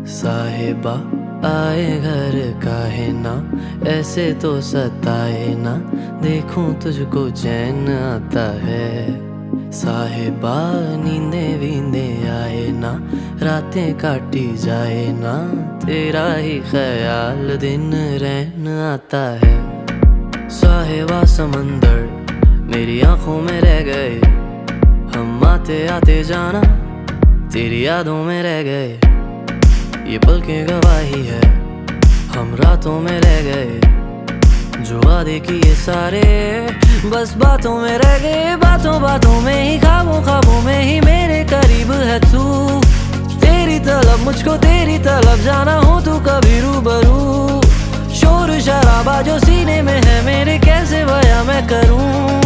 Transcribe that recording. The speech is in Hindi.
साहिबा आए घर काहे ना, ऐसे तो सताए ना, देखूं तुझको चैन आता है। साहिबा नींदे वींदे आए ना, रातें काटी जाए ना, तेरा ही ख्याल दिन रहन आता है। साहिबा समंदर मेरी आंखों में रह गए, हम आते आते जाना तेरी यादों में रह गए। ये पल की गवाही है, हम रातों में रह गए, जो वादे किए सारे बस बातों में रह गए। बातों बातों में ही, ख्वाबों ख्वाबों में ही मेरे करीब है तू। तेरी तलब मुझको तेरी तलब, जाना हो तू कभी रूबरू। शोर शराबा जो सीने में है मेरे, कैसे बयां मैं करूं।